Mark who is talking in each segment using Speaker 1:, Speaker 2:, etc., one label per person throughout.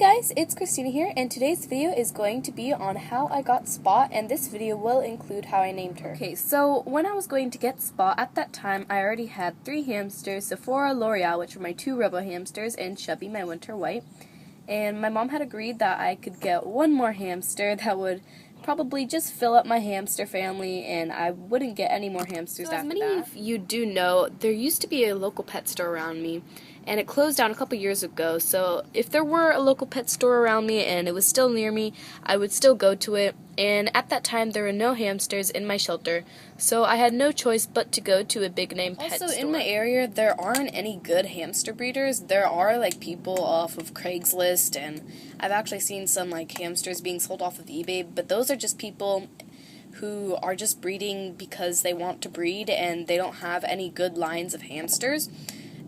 Speaker 1: guys, it's Christina here, and today's video is going to be on how I got Spot, and this video will include how I named her. Okay, so when I was going to get Spot, at that time I already had 3 hamsters, Sephora, L'Oreal, which were my 2 Robo hamsters, and Chubby, my winter white. And my mom had agreed that I could get 1 more hamster that would probably just fill up my hamster family, and I wouldn't get any more hamsters after that. As many of you do know, there used to be a local pet store around me, and it closed down a couple years ago, so if there were a local pet store around me and it was still near me, I would still go to it. And at that time there were no hamsters in my shelter, so I had no choice but to go to a big name pet store. Also, in my area there aren't any good hamster breeders. There are like people off of Craigslist, and I've actually seen some like hamsters being sold off of eBay, but those are just people who are just breeding because they want to breed and they don't have any good lines of hamsters.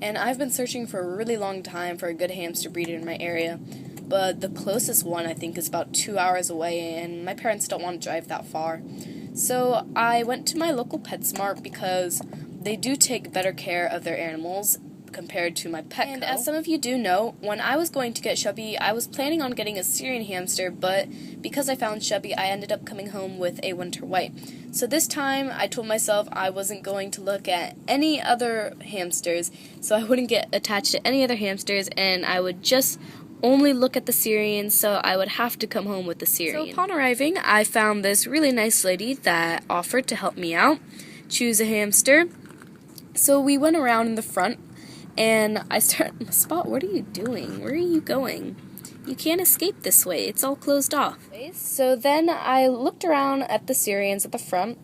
Speaker 1: And I've been searching for a really long time for a good hamster breeder in my area, but the closest one I think is about 2 hours away, and my parents don't want to drive that far. So I went to my local PetSmart because they do take better care of their animals compared to my Petco. And as some of you do know, when I was going to get Chubby, I was planning on getting a Syrian hamster, but because I found Chubby, I ended up coming home with a winter white. So this time, I told myself I wasn't going to look at any other hamsters, so I wouldn't get attached to any other hamsters, and I would just only look at the Syrian, so I would have to come home with the Syrian. So upon arriving, I found this really nice lady that offered to help me out choose a hamster. So we went around in the front, and I started, Spot, what are you doing? Where are you going? You can't escape this way. It's all closed off. So then I looked around at the Syrians at the front.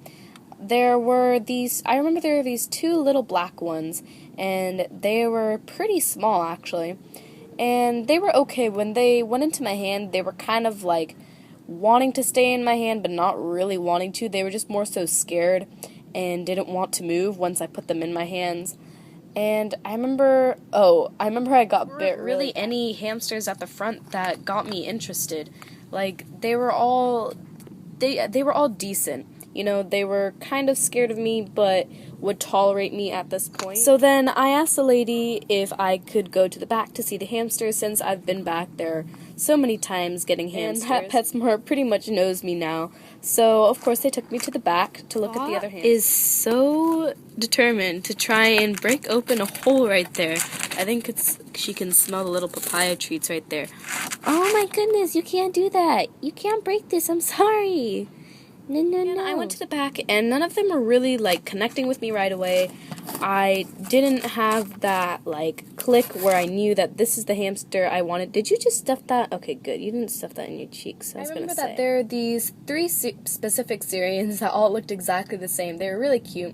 Speaker 1: There were these, I remember there were these 2 little black ones, and they were pretty small actually. And they were okay. When they went into my hand, they were kind of like wanting to stay in my hand, but not really wanting to. They were just more so scared and didn't want to move once I put them in my hands. And I remember I got bit really any hamsters at the front that got me interested. Like they were all decent. You know, they were kind of scared of me but would tolerate me at this point. So then I asked the lady if I could go to the back to see the hamsters, since I've been back there so many times getting hamsters. And PetSmart pretty much knows me now. So of course they took me to the back to look at the other hamsters. Is so determined to try and break open a hole right there. I think she can smell the little papaya treats right there. Oh my goodness, you can't do that. You can't break this. I'm sorry. No. I went to the back, and none of them were really, like, connecting with me right away. I didn't have that, like, click where I knew that this is the hamster I wanted. Did you just stuff that? Okay, good. You didn't stuff that in your cheeks. I remember that there are these 3 specific Syrians that all looked exactly the same. They were really cute.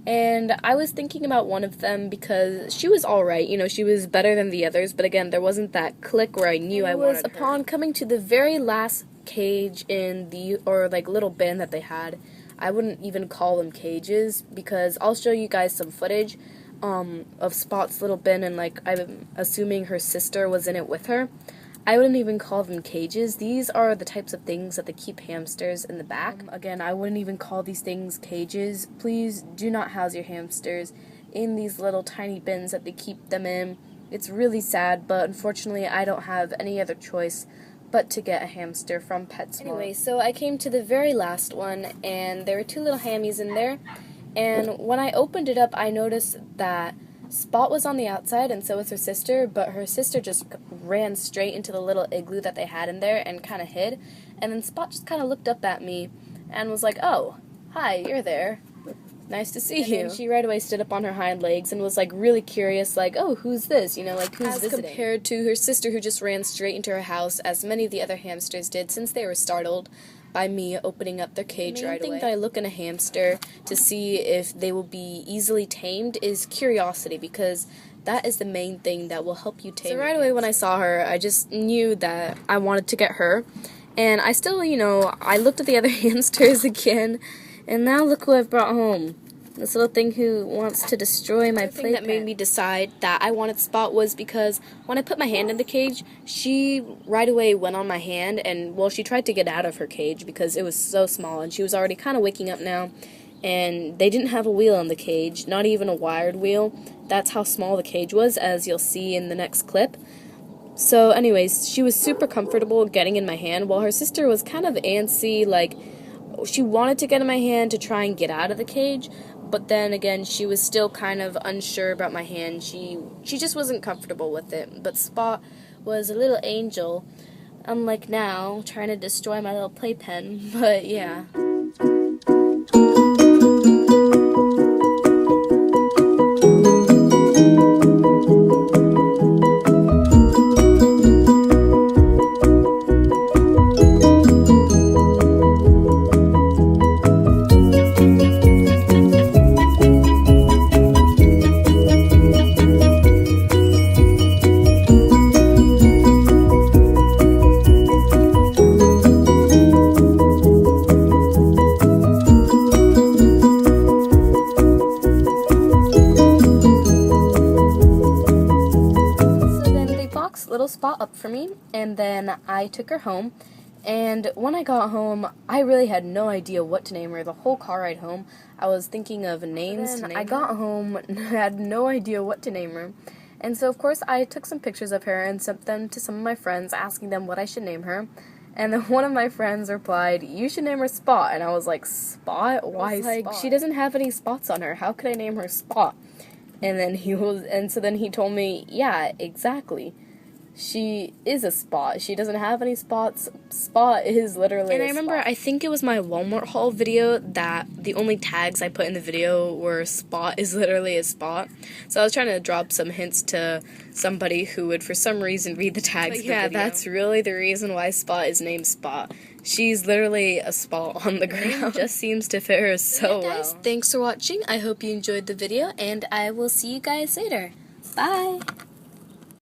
Speaker 1: And I was thinking about one of them because she was alright. You know, she was better than the others, but again, there wasn't that click where I knew I wanted her. It was upon coming to the very last cage in the, or like little bin that they had. I wouldn't even call them cages because I'll show you guys some footage of Spot's little bin, and like I'm assuming her sister was in it with her. I wouldn't even call them cages. These are the types of things that they keep hamsters in the back. Again, I wouldn't even call these things cages. Please do not house your hamsters in these little tiny bins that they keep them in. It's really sad, but unfortunately I don't have any other choice but to get a hamster from PetSmart. Anyway, so I came to the very last one, and there were 2 little hammies in there, and when I opened it up, I noticed that Spot was on the outside, and so was her sister, but her sister just ran straight into the little igloo that they had in there and kind of hid, and then Spot just kind of looked up at me and was like, "Oh, hi, you're there. Nice to see you." And she right away stood up on her hind legs and was like really curious, like, "Oh, who's this? You know, like who's visiting?" As compared to her sister, who just ran straight into her house, as many of the other hamsters did, since they were startled by me opening up their cage right away. The main thing that I look in a hamster to see if they will be easily tamed is curiosity, because that is the main thing that will help you tame. So right away when I saw her, I just knew that I wanted to get her, and I still, you know, I looked at the other hamsters again. And now look who I've brought home. This little thing who wants to destroy my playpen. The thing that made me decide that I wanted Spot was because when I put my hand in the cage, she right away went on my hand, and, well, she tried to get out of her cage because it was so small, and she was already kind of waking up now, and they didn't have a wheel on the cage, not even a wired wheel. That's how small the cage was, as you'll see in the next clip. So anyways, she was super comfortable getting in my hand, while her sister was kind of antsy, like she wanted to get in my hand to try and get out of the cage, but then again, she was still kind of unsure about my hand. She just wasn't comfortable with it. But Spot was a little angel, unlike now, trying to destroy my little playpen. But yeah. Little Spot up for me, and then I took her home. And when I got home, I really had no idea what to name her. The whole car ride home, I was thinking of names to name her. I got home and had no idea what to name her. And so, of course, I took some pictures of her and sent them to some of my friends, asking them what I should name her. And then one of my friends replied, "You should name her Spot." And I was like, "Spot? Why Spot? Like, she doesn't have any spots on her. How could I name her Spot?" So then he told me, "Yeah, exactly. She is a spot. She doesn't have any spots. Spot is literally a spot." And I remember, I think it was my Walmart haul video, that the only tags I put in the video were "Spot is literally a spot." So I was trying to drop some hints to somebody who would, for some reason, read the tags. But yeah, that's really the reason why Spot is named Spot. She's literally a spot on the ground. Just seems to fit her so well. Guys, thanks for watching. I hope you enjoyed the video, and I will see you guys later. Bye!